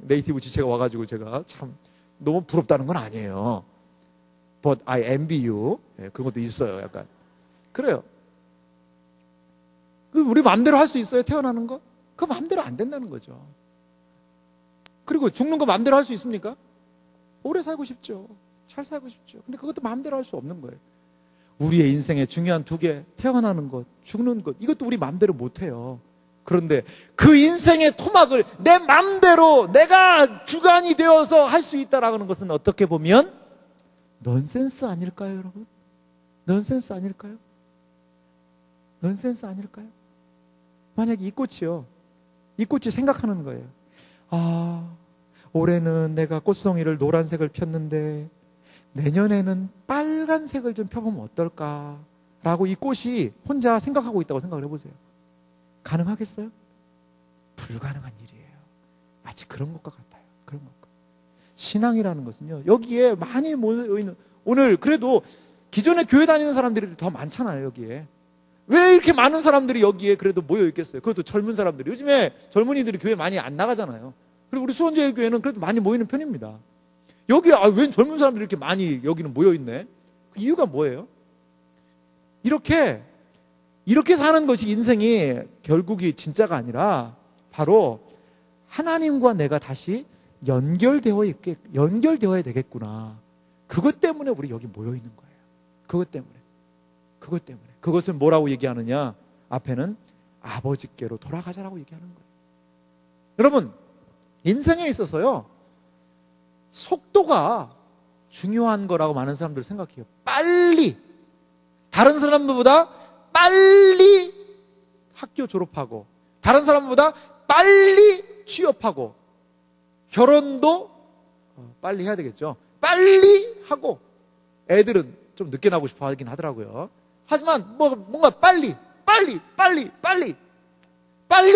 네이티브 지체가 와가지고 제가 참 너무 부럽다는 건 아니에요. But I envy you. 네, 그런 것도 있어요, 약간. 그래요. 우리 마음대로 할 수 있어요, 태어나는 거? 그거 마음대로 안 된다는 거죠. 그리고 죽는 거 마음대로 할 수 있습니까? 오래 살고 싶죠. 잘 살고 싶죠. 근데 그것도 마음대로 할 수 없는 거예요. 우리의 인생에 중요한 두 개, 태어나는 것, 죽는 것, 이것도 우리 마음대로 못 해요. 그런데 그 인생의 토막을 내 마음대로 내가 주관이 되어서 할 수 있다라는 것은 어떻게 보면 넌센스 아닐까요, 여러분? 넌센스 아닐까요? 넌센스 아닐까요? 만약에 이 꽃이요, 이 꽃이 생각하는 거예요. 아, 올해는 내가 꽃송이를 노란색을 폈는데 내년에는 빨간색을 좀 펴보면 어떨까? 라고 이 꽃이 혼자 생각하고 있다고 생각을 해보세요. 가능하겠어요? 불가능한 일이에요. 마치 그런 것과 같아요. 그런 것과. 신앙이라는 것은요, 여기에 많이 모여있는, 오늘 그래도 기존에 교회 다니는 사람들이 더 많잖아요, 여기에. 왜 이렇게 많은 사람들이 여기에 그래도 모여있겠어요? 그것도 젊은 사람들이. 요즘에 젊은이들이 교회 많이 안 나가잖아요. 그리고 우리 수원제일교회는 그래도 많이 모이는 편입니다. 여기, 왜 젊은 사람들이 이렇게 많이 여기는 모여있네? 그 이유가 뭐예요? 이렇게 사는 것이 인생이 결국이 진짜가 아니라 바로 하나님과 내가 다시 연결되어야 되겠구나. 그것 때문에 우리 여기 모여있는 거예요. 그것 때문에. 그것을 뭐라고 얘기하느냐? 앞에는 아버지께로 돌아가자라고 얘기하는 거예요. 여러분, 인생에 있어서요, 속도가 중요한 거라고 많은 사람들이 생각해요. 빨리, 다른 사람들보다 빨리 학교 졸업하고, 다른 사람보다 빨리 취업하고, 결혼도 빨리 해야 되겠죠. 빨리 하고, 애들은 좀 늦게 나고 싶어 하긴 하더라고요. 하지만 뭔가 빨리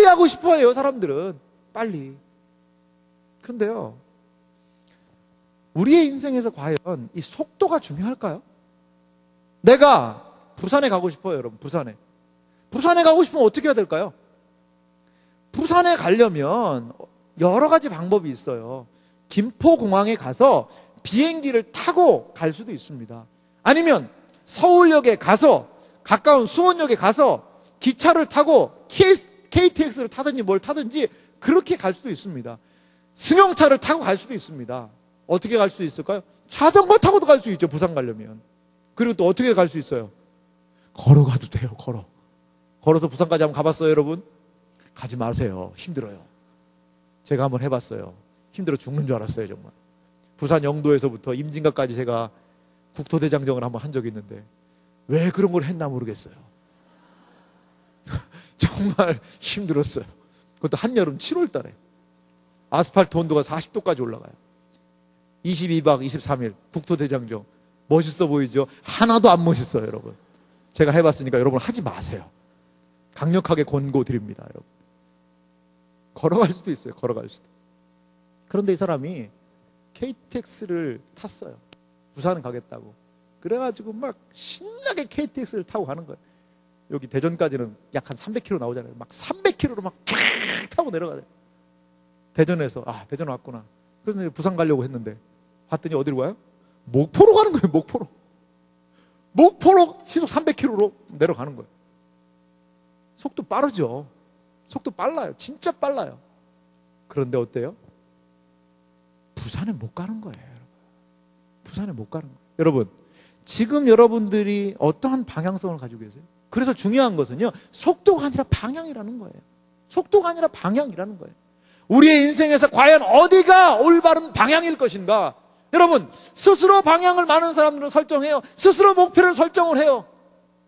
하고 싶어 해요, 사람들은. 빨리. 근데요, 우리의 인생에서 과연 이 속도가 중요할까요? 내가 부산에 가고 싶어요, 여러분. 부산에 가고 싶으면 어떻게 해야 될까요? 부산에 가려면 여러 가지 방법이 있어요. 김포공항에 가서 비행기를 타고 갈 수도 있습니다. 아니면 서울역에 가서 가까운 수원역에 가서 기차를 타고 KTX를 타든지 뭘 타든지 그렇게 갈 수도 있습니다. 승용차를 타고 갈 수도 있습니다. 어떻게 갈 수 있을까요? 자전거 타고도 갈 수 있죠. 부산 가려면. 그리고 또 어떻게 갈 수 있어요? 걸어가도 돼요. 걸어서 부산까지 한번 가봤어요, 여러분? 가지 마세요. 힘들어요. 제가 한번 해봤어요. 힘들어 죽는 줄 알았어요, 정말. 부산 영도에서부터 임진각까지 제가 국토대장정을 한번 한 적이 있는데 왜 그런 걸 했나 모르겠어요. 정말 힘들었어요. 그것도 한여름 7월 달에 아스팔트 온도가 40도까지 올라가요. 22박 23일 국토대장정 멋있어 보이죠? 하나도 안 멋있어요, 여러분. 제가 해봤으니까 여러분 하지 마세요. 강력하게 권고드립니다, 여러분. 걸어갈 수도 있어요. 걸어갈 수도. 그런데 이 사람이 KTX를 tas어요. 부산 가겠다고. 그래가지고 막 신나게 KTX를 타고 가는 거예요. 여기 대전까지는 약 한 300km 나오잖아요. 막 300km로 막 쫙 타고 내려가요. 대전에서 대전 왔구나. 그래서 부산 가려고 했는데 봤더니 어디로 가요? 목포로 가는 거예요. 목포로 시속 300km로 내려가는 거예요. 속도 빠르죠. 속도 빨라요. 진짜 빨라요. 그런데 어때요? 부산에 못 가는 거예요, 여러분. 부산에 못 가는 거예요. 여러분, 지금 여러분들이 어떠한 방향성을 가지고 계세요? 그래서 중요한 것은요, 속도가 아니라 방향이라는 거예요. 속도가 아니라 방향이라는 거예요. 우리의 인생에서 과연 어디가 올바른 방향일 것인가? 여러분, 스스로 방향을 많은 사람들은 설정해요. 스스로 목표를 설정을 해요.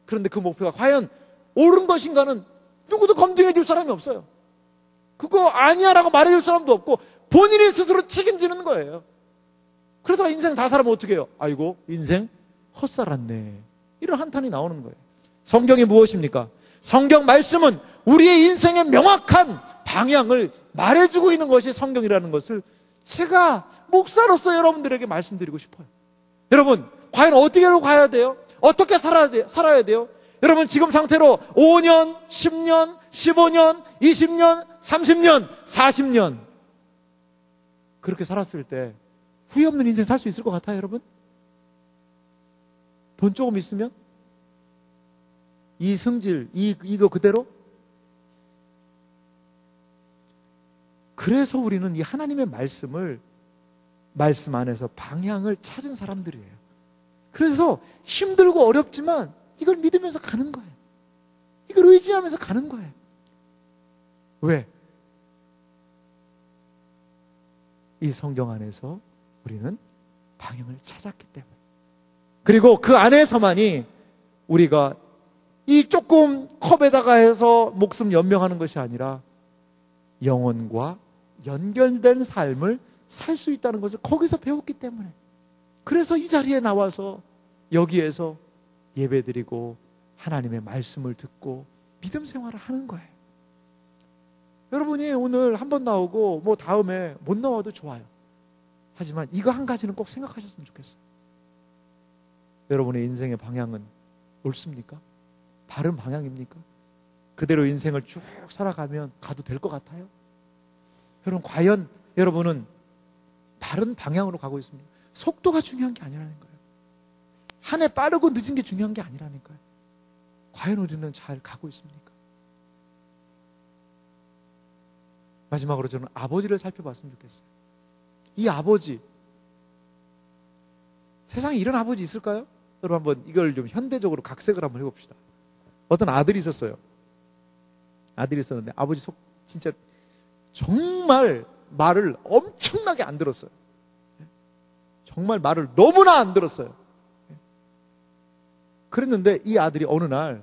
그런데 그 목표가 과연 옳은 것인가는 누구도 검증해 줄 사람이 없어요. 그거 아니야 라고 말해 줄 사람도 없고 본인이 스스로 책임지는 거예요. 그러다가 인생 다 살아면 어떻게 해요? 아이고, 인생 헛살았네. 이런 한탄이 나오는 거예요. 성경이 무엇입니까? 성경 말씀은 우리의 인생의 명확한 방향을 말해주고 있는 것이 성경이라는 것을 제가 목사로서 여러분들에게 말씀드리고 싶어요. 여러분, 과연 어디로 가야 돼요? 어떻게 살아야 돼요? 여러분, 지금 상태로 5년, 10년, 15년, 20년, 30년, 40년 그렇게 살았을 때 후회 없는 인생 살 수 있을 것 같아요, 여러분? 돈 조금 있으면? 이 성질, 이거 그대로? 그래서 우리는 이 하나님의 말씀 안에서 방향을 찾은 사람들이에요. 그래서 힘들고 어렵지만 이걸 믿으면서 가는 거예요. 이걸 의지하면서 가는 거예요. 왜? 이 성경 안에서 우리는 방향을 찾았기 때문에. 그리고 그 안에서만이 우리가 이 조금 컵에다가 해서 목숨 연명하는 것이 아니라 영혼과 연결된 삶을 살 수 있다는 것을 거기서 배웠기 때문에, 그래서 이 자리에 나와서 여기에서 예배드리고 하나님의 말씀을 듣고 믿음 생활을 하는 거예요. 여러분이 오늘 한 번 나오고 뭐 다음에 못 나와도 좋아요. 하지만 이거 한 가지는 꼭 생각하셨으면 좋겠어요. 여러분의 인생의 방향은 옳습니까? 바른 방향입니까? 그대로 인생을 쭉 살아가면 가도 될 것 같아요? 여러분, 과연 여러분은 바른 방향으로 가고 있습니까? 속도가 중요한 게 아니라는 거예요. 한 해 빠르고 늦은 게 중요한 게 아니라니까요. 과연 우리는 잘 가고 있습니까? 마지막으로 저는 아버지를 살펴봤으면 좋겠어요. 이 아버지, 세상에 이런 아버지 있을까요? 여러분, 한번 이걸 좀 현대적으로 각색을 한번 해봅시다. 어떤 아들이 있었어요. 아들이 있었는데 아버지 진짜 정말 말을 엄청나게 안 들었어요. 정말 말을 너무나 안 들었어요. 그랬는데 이 아들이 어느 날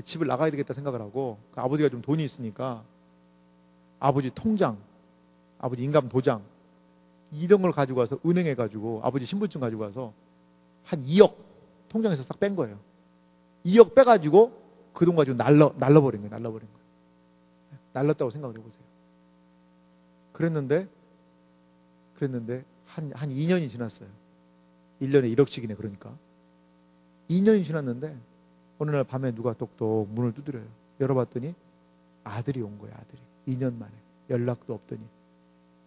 집을 나가야 되겠다 생각을 하고, 그 아버지가 좀 돈이 있으니까 아버지 통장, 아버지 인감 도장 이런 걸 가지고 와서 은행에 가지고 아버지 신분증 가지고 와서 한 2억 통장에서 싹 뺀 거예요. 2억 빼가지고 그 돈 가지고 날려버린 거예요. 날렸다고 생각을 해보세요. 그랬는데 한 2년이 지났어요. 1년에 1억씩이네. 그러니까 2년이 지났는데 어느 날 밤에 누가 똑똑 문을 두드려요. 열어봤더니 아들이 온 거예요. 아들이 2년 만에 연락도 없더니.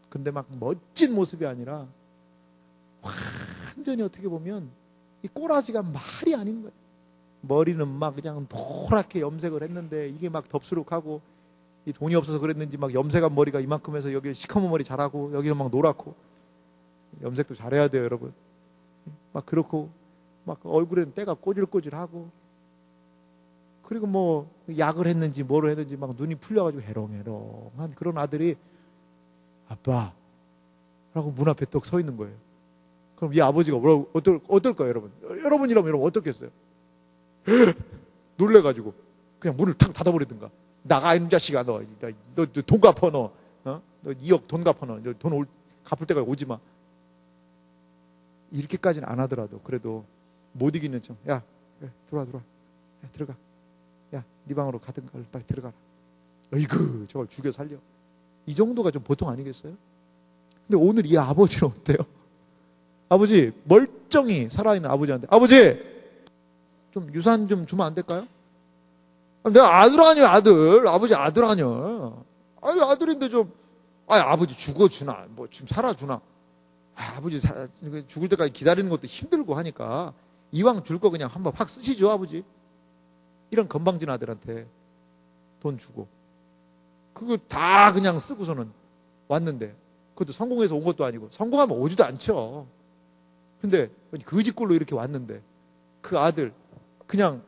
근데 막 멋진 모습이 아니라 완전히 어떻게 보면 이 꼬라지가 말이 아닌 거예요. 머리는 막 그냥 노랗게 염색을 했는데 이게 막 덥수룩하고, 이 돈이 없어서 그랬는지 막 염색한 머리가 이만큼 해서 여기 시커먼 머리 자라고 여기는 막 노랗고, 염색도 잘해야 돼요, 여러분. 막 그렇고 막 얼굴에는 때가 꼬질꼬질하고, 그리고 뭐 약을 했는지 뭐를 했는지 막 눈이 풀려가지고 해롱해롱한 그런 아들이 아빠 라고 문 앞에 떡 서 있는 거예요. 그럼 이 아버지가 뭐라고 어떨까요, 여러분? 여러분이라면 어떻겠어요? 놀래가지고 그냥 문을 탁 닫아버리든가. 나가 이놈 자식아, 너 돈 갚아, 너 2억 돈 갚아, 너 돈 갚을 때까지 오지 마. 이렇게까지는 안 하더라도 그래도 못 이기는 척. 야, 들어와. 야, 들어가. 야, 네 방으로 가든가. 빨리 들어가라. 어이구, 저걸 죽여 살려. 이 정도가 좀 보통 아니겠어요? 근데 오늘 이 아버지는 어때요? 아버지, 멀쩡히 살아있는 아버지한테, 아버지, 좀 유산 좀 주면 안 될까요? 내가 아들 아니야, 아들. 아버지 아들 아니야. 아니, 아들인데 좀, 아버지 죽어주나, 뭐 지금 살아주나. 아버지 죽을 때까지 기다리는 것도 힘들고 하니까 이왕 줄 거 그냥 한번 확 쓰시죠, 아버지. 이런 건방진 아들한테 돈 주고 그거 다 그냥 쓰고서는 왔는데, 그것도 성공해서 온 것도 아니고, 성공하면 오지도 않죠. 근데 거지꼴로 이렇게 왔는데 그 아들 그냥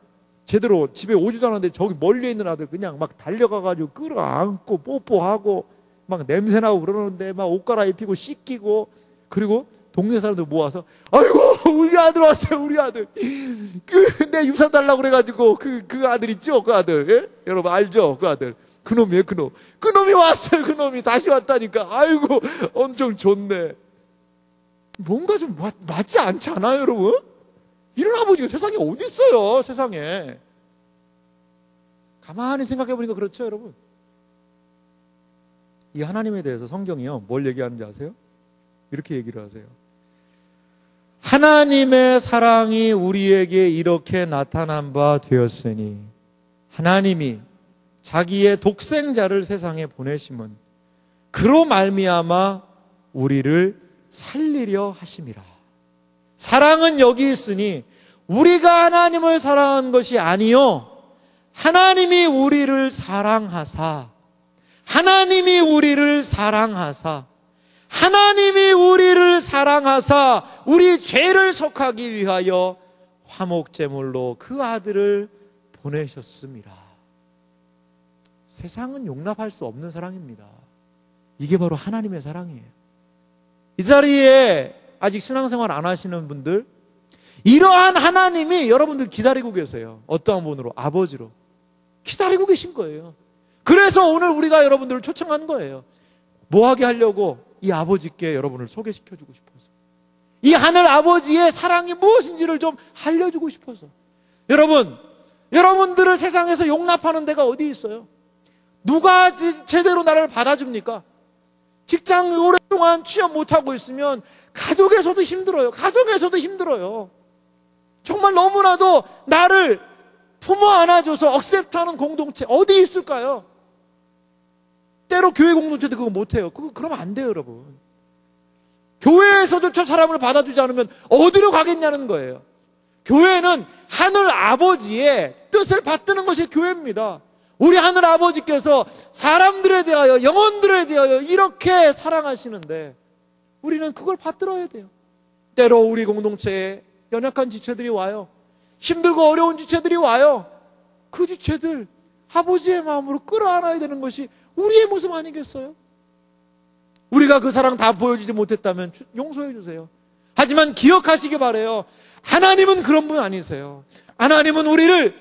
제대로 집에 오지도 않았는데 저기 멀리에 있는 아들 그냥 막 달려가가지고 끌어안고 뽀뽀하고 막 냄새나고 그러는데 막 옷 갈아입히고 씻기고, 그리고 동네 사람들 모아서 아이고 우리 아들 왔어요, 우리 아들. 내 유산 달라고 그래가지고 그 아들 있죠, 그 아들. 예? 여러분 알죠, 그 아들. 그놈이에요, 그놈. 그놈이 왔어요, 그놈이 다시 왔다니까. 아이고 엄청 좋네. 뭔가 좀 맞지 않잖아요, 여러분? 이런 아버지가 세상에 어디 있어요, 세상에. 가만히 생각해 보니까 그렇죠, 여러분. 이 하나님에 대해서 성경이요 뭘 얘기하는지 아세요? 이렇게 얘기를 하세요. 하나님의 사랑이 우리에게 이렇게 나타난 바 되었으니 하나님이 자기의 독생자를 세상에 보내심은 그로 말미암아 우리를 살리려 하심이라. 사랑은 여기 있으니 우리가 하나님을 사랑한 것이 아니요 하나님이 우리를 사랑하사 하나님이 우리를 사랑하사 우리 죄를 속하기 위하여 화목제물로 그 아들을 보내셨습니다. 세상은 용납할 수 없는 사랑입니다. 이게 바로 하나님의 사랑이에요. 이 자리에 아직 신앙생활 안 하시는 분들, 이러한 하나님이 여러분들 기다리고 계세요. 어떠한 분으로? 아버지로 기다리고 계신 거예요. 그래서 오늘 우리가 여러분들을 초청한 거예요. 뭐 하게 하려고? 이 아버지께 여러분을 소개시켜주고 싶어서, 이 하늘 아버지의 사랑이 무엇인지를 좀 알려주고 싶어서. 여러분들을 세상에서 용납하는 데가 어디 있어요? 누가 제대로 나를 받아줍니까? 직장 오랫동안 취업 못하고 있으면 가족에서도 힘들어요. 정말 너무나도 나를 품어 안아줘서 억셉트하는 공동체 어디 있을까요? 때로 교회 공동체도 그거 못해요. 그러면 안 돼요, 여러분. 교회에서도 저 사람을 받아주지 않으면 어디로 가겠냐는 거예요. 교회는 하늘 아버지의 뜻을 받드는 것이 교회입니다. 우리 하늘 아버지께서 사람들에 대하여, 영혼들에 대하여 이렇게 사랑하시는데 우리는 그걸 받들어야 돼요. 때로 우리 공동체에 연약한 지체들이 와요. 힘들고 어려운 지체들이 와요. 그 지체들 아버지의 마음으로 끌어안아야 되는 것이 우리의 모습 아니겠어요? 우리가 그 사랑 다 보여주지 못했다면 용서해 주세요. 하지만 기억하시기 바라요. 하나님은 그런 분 아니세요. 하나님은 우리를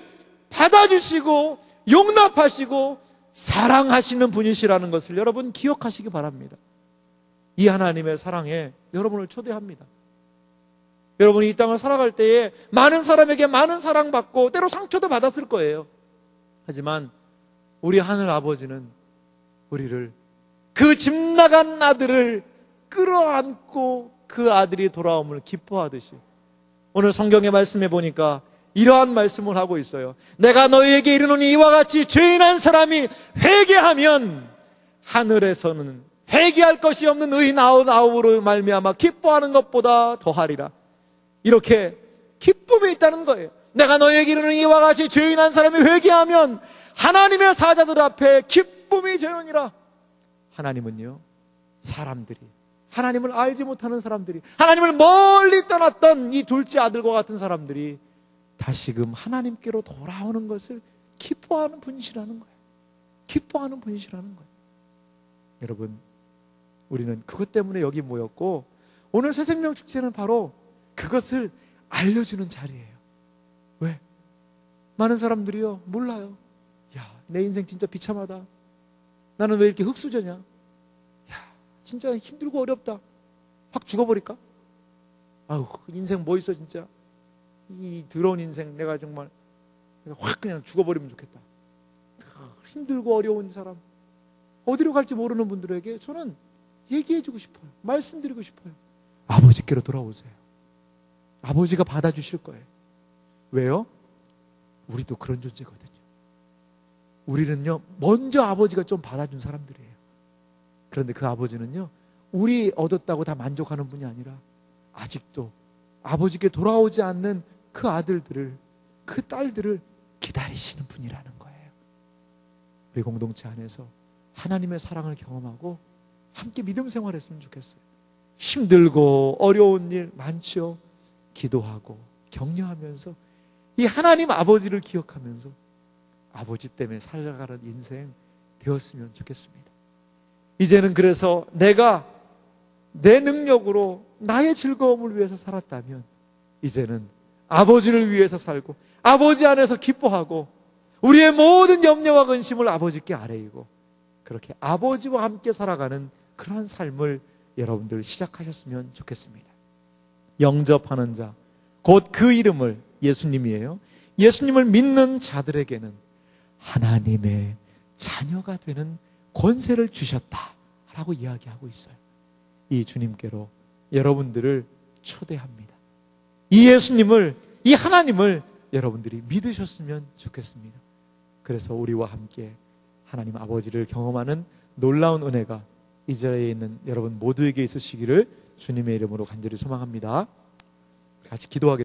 받아주시고 용납하시고 사랑하시는 분이시라는 것을 여러분 기억하시기 바랍니다. 이 하나님의 사랑에 여러분을 초대합니다. 여러분이 이 땅을 살아갈 때에 많은 사람에게 많은 사랑받고 때로 상처도 받았을 거예요. 하지만 우리 하늘 아버지는 우리를, 그 집 나간 아들을 끌어안고 그 아들이 돌아옴을 기뻐하듯이 오늘 성경의 말씀에 보니까 이러한 말씀을 하고 있어요. 내가 너희에게 이르노니 이와 같이 죄인한 사람이 회개하면 하늘에서는 회개할 것이 없는 의인 아홉으로 말미암아 기뻐하는 것보다 더하리라. 이렇게 기쁨이 있다는 거예요. 내가 너희에게 이르노니 이와 같이 죄인한 사람이 회개하면 하나님의 사자들 앞에 기쁨이 되느니라. 하나님은요, 사람들이 하나님을 알지 못하는 사람들이, 하나님을 멀리 떠났던 이 둘째 아들과 같은 사람들이 다시금 하나님께로 돌아오는 것을 기뻐하는 분이시라는 거예요. 기뻐하는 분이시라는 거예요. 여러분, 우리는 그것 때문에 여기 모였고, 오늘 새생명 축제는 바로 그것을 알려주는 자리예요. 왜? 많은 사람들이요, 몰라요. 야, 내 인생 진짜 비참하다. 나는 왜 이렇게 흙수저냐? 야, 진짜 힘들고 어렵다. 확 죽어버릴까? 아우, 인생 뭐 있어 진짜. 이 더러운 인생 내가 정말 확 그냥 죽어버리면 좋겠다. 힘들고 어려운 사람, 어디로 갈지 모르는 분들에게 저는 얘기해주고 싶어요. 말씀드리고 싶어요. 아버지께로 돌아오세요. 아버지가 받아주실 거예요. 왜요? 우리도 그런 존재거든요. 우리는요, 먼저 아버지가 좀 받아준 사람들이에요. 그런데 그 아버지는요, 우리 얻었다고 다 만족하는 분이 아니라 아직도 아버지께 돌아오지 않는 그 아들들을, 그 딸들을 기다리시는 분이라는 거예요. 우리 공동체 안에서 하나님의 사랑을 경험하고 함께 믿음 생활했으면 좋겠어요. 힘들고 어려운 일 많죠. 기도하고 격려하면서 이 하나님 아버지를 기억하면서 아버지 때문에 살아가는 인생 되었으면 좋겠습니다. 이제는 그래서 내가 내 능력으로 나의 즐거움을 위해서 살았다면 이제는 아버지를 위해서 살고 아버지 안에서 기뻐하고 우리의 모든 염려와 근심을 아버지께 아뢰이고 그렇게 아버지와 함께 살아가는 그러한 삶을 여러분들 시작하셨으면 좋겠습니다. 영접하는 자, 곧 그 이름을, 예수님이에요. 예수님을 믿는 자들에게는 하나님의 자녀가 되는 권세를 주셨다라고 이야기하고 있어요. 이 주님께로 여러분들을 초대합니다. 이 예수님을, 이 하나님을 여러분들이 믿으셨으면 좋겠습니다. 그래서 우리와 함께 하나님 아버지를 경험하는 놀라운 은혜가 이 자리에 있는 여러분 모두에게 있으시기를 주님의 이름으로 간절히 소망합니다. 같이 기도하겠습니다.